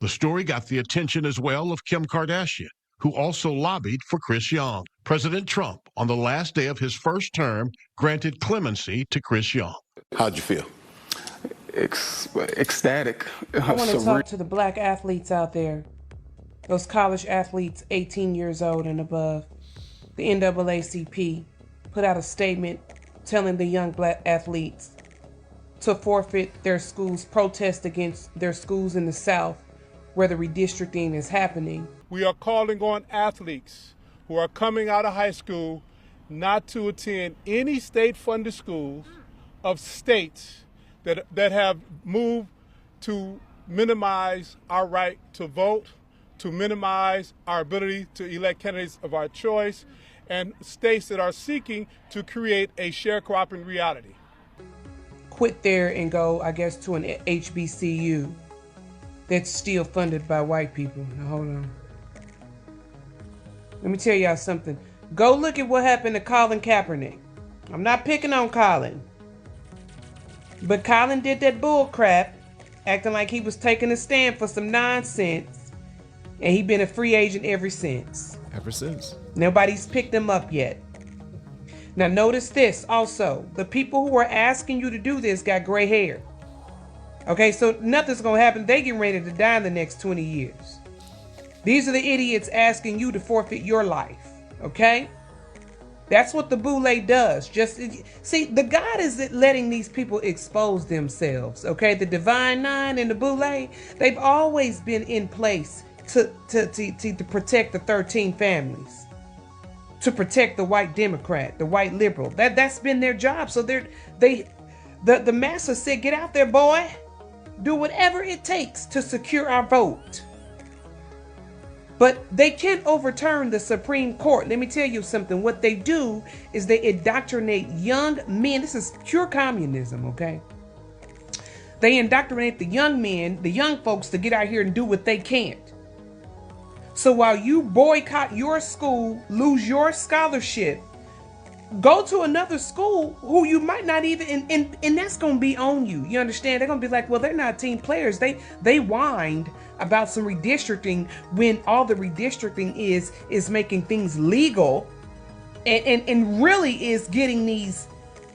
The story got the attention as well of Kim Kardashian, who also lobbied for Chris Young. President Trump, on the last day of his first term, granted clemency to Chris Young. How'd you feel? Ecstatic. I want to talk to the black athletes out there, those college athletes 18 years old and above. The NAACP put out a statement telling the young black athletes to forfeit their schools, protest against their schools in the South where the redistricting is happening. We are calling on athletes who are coming out of high school not to attend any state-funded schools of states that have moved to minimize our right to vote, to minimize our ability to elect candidates of our choice, and states that are seeking to create a sharecropping reality. Quit there and go, I guess, to an HBCU that's still funded by white people. Now, hold on. Let me tell y'all something. Go look at what happened to Colin Kaepernick. I'm not picking on Colin. But Colin did that bull crap, acting like he was taking a stand for some nonsense. And he been a free agent ever since. Nobody's picked him up yet. Now notice this also. The people who are asking you to do this got gray hair. Okay, so nothing's going to happen. They get ready to die in the next 20 years. These are the idiots asking you to forfeit your life. Okay? That's what the boule does. Just see, the God is letting these people expose themselves. Okay, the Divine Nine and the boule, they've always been in place to protect the 13 families, to protect the white Democrat, the white liberal. That's been their job. So the master said, get out there, boy. Do whatever it takes to secure our vote. But they can't overturn the Supreme Court. Let me tell you something. What they do is they indoctrinate young men. This is pure communism, okay? They indoctrinate the young men, the young folks, to get out here and do what they can't. So while you boycott your school, lose your scholarship, go to another school who you might not even, and that's going to be on you. You understand? They're going to be like, well, they're not team players. They whined about some redistricting when all the redistricting is making things legal and really is getting these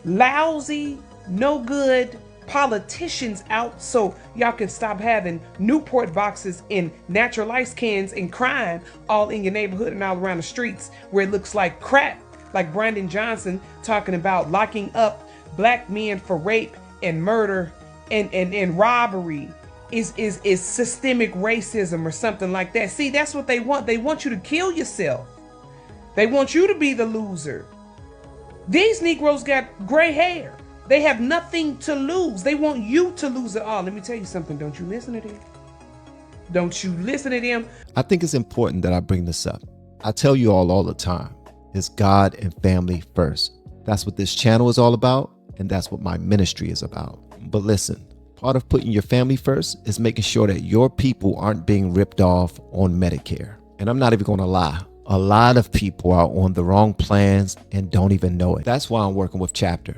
lousy, no good politicians out so y'all can stop having Newport boxes and natural ice cans and crime all in your neighborhood and all around the streets where it looks like crap. Like Brandon Johnson talking about locking up black men for rape and murder and robbery is systemic racism or something like that. See, that's what they want. They want you to kill yourself. They want you to be the loser. These Negroes got gray hair. They have nothing to lose. They want you to lose it all. Let me tell you something. Don't you listen to them. Don't you listen to them. I think it's important that I bring this up. I tell you all the time. Is God and family first. That's what this channel is all about, and that's what my ministry is about. But listen, part of putting your family first is making sure that your people aren't being ripped off on Medicare. And I'm not even going to lie. A lot of people are on the wrong plans and don't even know it. That's why I'm working with Chapter.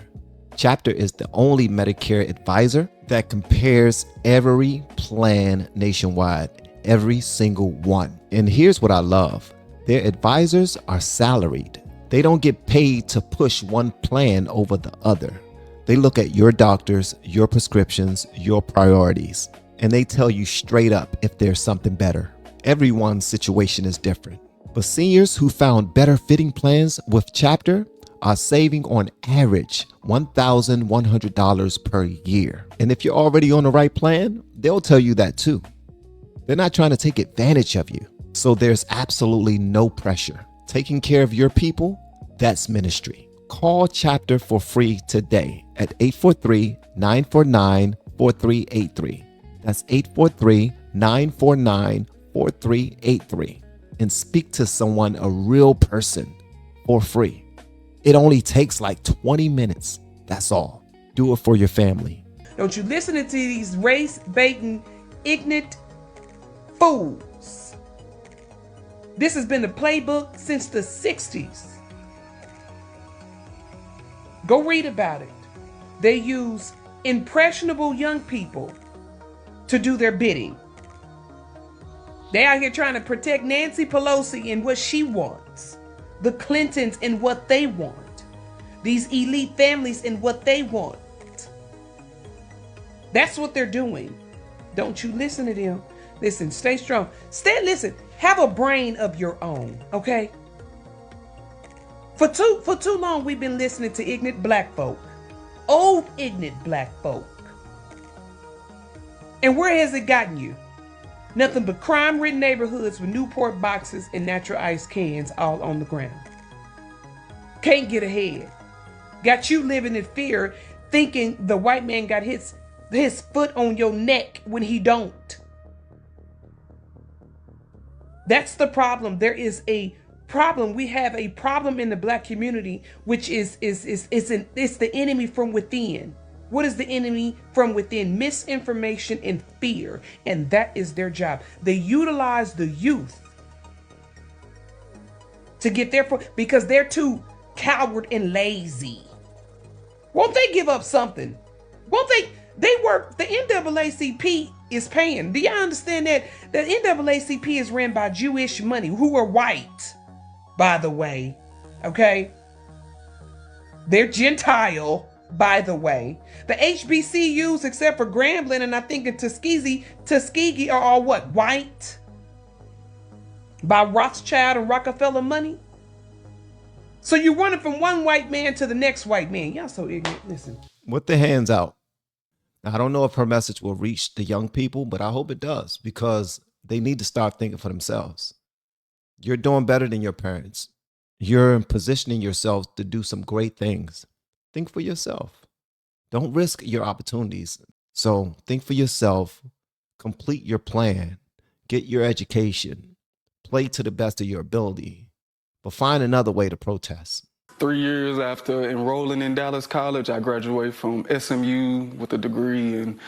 Chapter is the only Medicare advisor that compares every plan nationwide, every single one. And here's what I love. Their advisors are salaried. They don't get paid to push one plan over the other. They look at your doctors, your prescriptions, your priorities, and they tell you straight up if there's something better. Everyone's situation is different, but seniors who found better fitting plans with Chapter are saving on average $1,100 per year. And if you're already on the right plan, they'll tell you that too. They're not trying to take advantage of you. So there's absolutely no pressure. Taking care of your people, that's ministry. Call Chapter for free today at 843-949-4383. That's 843-949-4383. And speak to someone, a real person, for free. It only takes like 20 minutes. That's all. Do it for your family. Don't you listen to these race-baiting, ignorant fools. This has been the playbook since the 60s. Go read about it. They use impressionable young people to do their bidding. They out here trying to protect Nancy Pelosi and what she wants, the Clintons and what they want, these elite families and what they want. That's what they're doing. Don't you listen to them. Listen, stay strong. Listen, have a brain of your own, okay? For too long, we've been listening to ignorant black folk, old ignorant black folk. And where has it gotten you? Nothing but crime-ridden neighborhoods with Newport boxes and natural ice cans all on the ground. Can't get ahead. Got you living in fear, thinking the white man got his foot on your neck when he don't. That's the problem. There is a problem. We have a problem in the black community, which is the enemy from within. What is the enemy from within? Misinformation and fear. And that is their job. They utilize the youth to get their, because they're too coward and lazy. Won't they give up something? Won't they work? The NAACP is paying. Do y'all understand that? The NAACP is ran by Jewish money, who are white, by the way. Okay? They're Gentile, by the way. The HBCUs, except for Grambling and I think in Tuskegee are all what? White? By Rothschild and Rockefeller money? So you're running from one white man to the next white man. Y'all so ignorant. Listen. With the hands out. Now, I don't know if her message will reach the young people, but I hope it does, because they need to start thinking for themselves. You're doing better than your parents. You're positioning yourselves to do some great things. Think for yourself. Don't risk your opportunities. So think for yourself, complete your plan, get your education, play to the best of your ability, but find another way to protest. 3 years after enrolling in Dallas College, I graduated from SMU with a degree in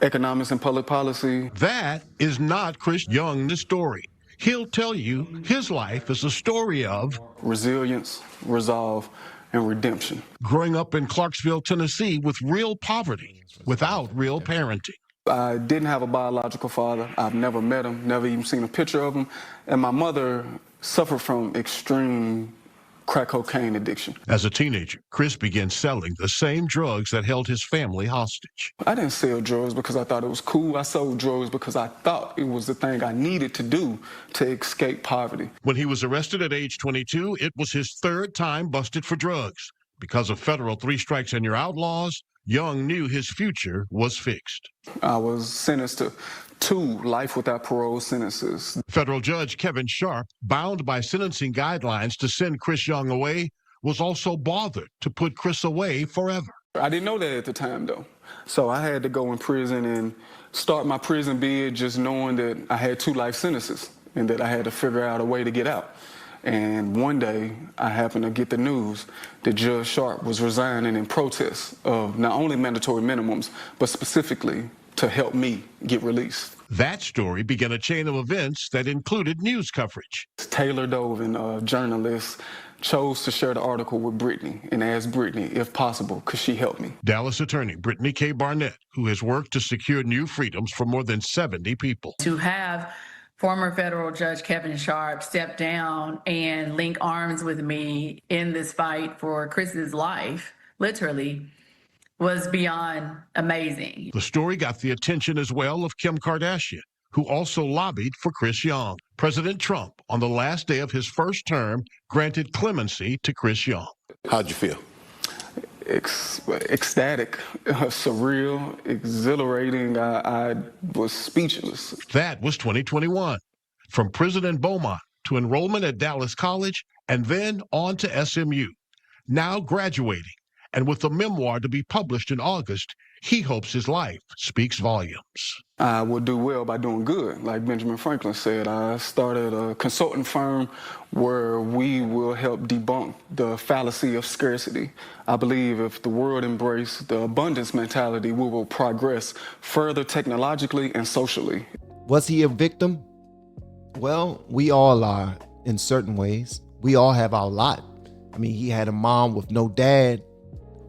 economics and public policy. That is not Chris Young's story. He'll tell you his life is a story of resilience, resolve, and redemption. Growing up in Clarksville, Tennessee, with real poverty, without real parenting. I didn't have a biological father. I've never met him, never even seen a picture of him. And my mother suffered from extreme crack cocaine addiction. As a teenager, Chris began selling the same drugs that held his family hostage. I didn't sell drugs because I thought it was cool. I sold drugs because I thought it was the thing I needed to do to escape poverty. When he was arrested at age 22, it was his third time busted for drugs. Because of federal 3 strikes and you're outlaws, Young knew his future was fixed. I was sentenced to 2 life without parole sentences. Federal Judge Kevin Sharp, bound by sentencing guidelines to send Chris Young away, was also bothered to put Chris away forever. I didn't know that at the time, though. So I had to go in prison and start my prison bid just knowing that I had 2 life sentences and that I had to figure out a way to get out. And one day, I happened to get the news that Judge Sharp was resigning in protest of not only mandatory minimums, but specifically to help me get released. That story began a chain of events that included news coverage. Taylor Dovin, a journalist, chose to share the article with Brittany and asked Brittany, if possible, could she help me? Dallas attorney Brittany K. Barnett, who has worked to secure new freedoms for more than 70 people. To have former federal judge Kevin Sharp step down and link arms with me in this fight for Chris's life, literally, was beyond amazing. The story got the attention as well of Kim Kardashian, who also lobbied for Chris Young. President Trump, on the last day of his first term, granted clemency to Chris Young. How'd you feel? Ecstatic, surreal, exhilarating. I was speechless. That was 2021. From prison in Beaumont to enrollment at Dallas College and then on to SMU. Now graduating, and with a memoir to be published in August, he hopes his life speaks volumes. I will do well by doing good. Like Benjamin Franklin said, I started a consulting firm where we will help debunk the fallacy of scarcity. I believe if the world embraced the abundance mentality, we will progress further technologically and socially. Was he a victim? Well, we all are in certain ways. We all have our lot. I mean, he had a mom with no dad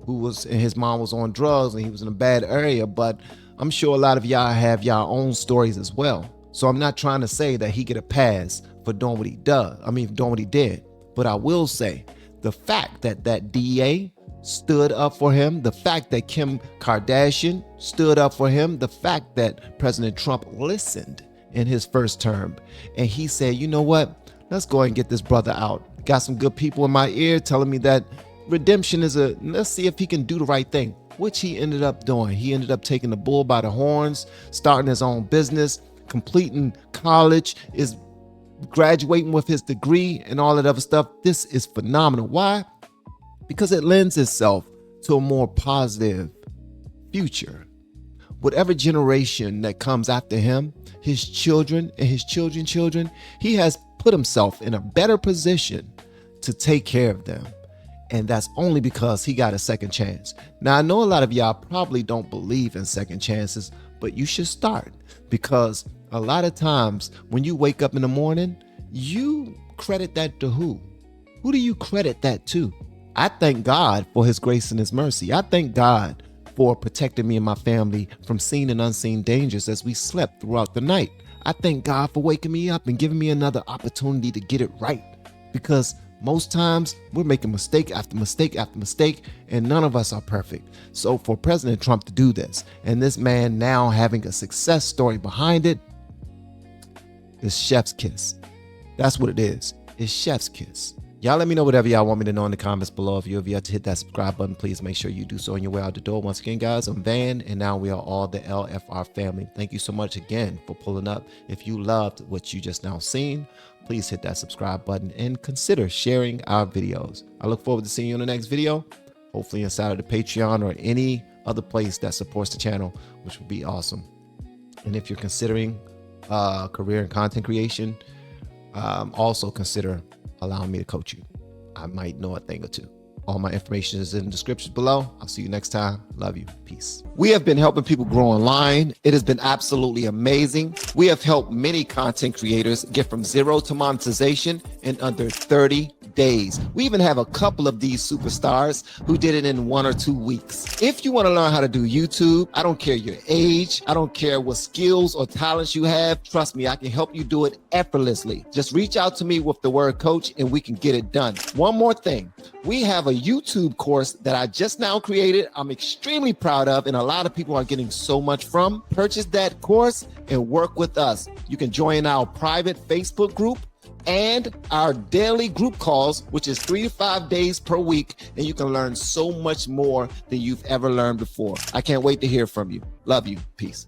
and his mom was on drugs and he was in a bad area, but I'm sure a lot of y'all have y'all own stories as well. So I'm not trying to say that he get a pass for doing what he does. I mean, doing what he did. But I will say the fact that that DA stood up for him, the fact that Kim Kardashian stood up for him, the fact that President Trump listened in his first term and he said, you know what, let's go ahead and get this brother out. Got some good people in my ear telling me that redemption is let's see if he can do the right thing, which he ended up doing. He ended up taking the bull by the horns, starting his own business, completing college, is graduating with his degree and all that other stuff. This is phenomenal. Why? Because it lends itself to a more positive future. Whatever generation that comes after him, his children and his children's children, he has put himself in a better position to take care of them. And that's only because he got a second chance. Now, I know a lot of y'all probably don't believe in second chances, but you should start, because a lot of times when you wake up in the morning, you credit that to who? Who do you credit that to? I thank God for his grace and his mercy. I thank God for protecting me and my family from seen and unseen dangers as we slept throughout the night. I thank God for waking me up and giving me another opportunity to get it right, because most times we're making mistake after mistake after mistake, and none of us are perfect. So for President Trump to do this, and this man now having a success story behind it, is chef's kiss. That's what it is. It's chef's kiss. Y'all let me know whatever y'all want me to know in the comments below. If you have yet to hit that subscribe button, please make sure you do so on your way out the door. Once again, guys, I'm Van, and now we are all the LFR family. Thank you so much again for pulling up. If you loved what you just now seen, please hit that subscribe button and consider sharing our videos. I look forward to seeing you in the next video, hopefully inside of the Patreon or any other place that supports the channel, which would be awesome. And if you're considering a career in content creation, also consider allowing me to coach you. I might know a thing or two. All my information is in the description below. I'll see you next time. Love you. Peace. We have been helping people grow online. It has been absolutely amazing. We have helped many content creators get from zero to monetization in under 30 days. We even have a couple of these superstars who did it in 1 or 2 weeks. If you want to learn how to do YouTube, I don't care your age, I don't care what skills or talents you have, trust me, I can help you do it effortlessly. Just reach out to me with the word coach and we can get it done. One more thing, we have a YouTube course that I just now created. I'm extremely proud of, and a lot of people are getting so much from. Purchase that course and work with us. You can join our private Facebook group and our daily group calls, which is 3 to 5 days per week, and you can learn so much more than you've ever learned before. I can't wait to hear from you. Love you. Peace.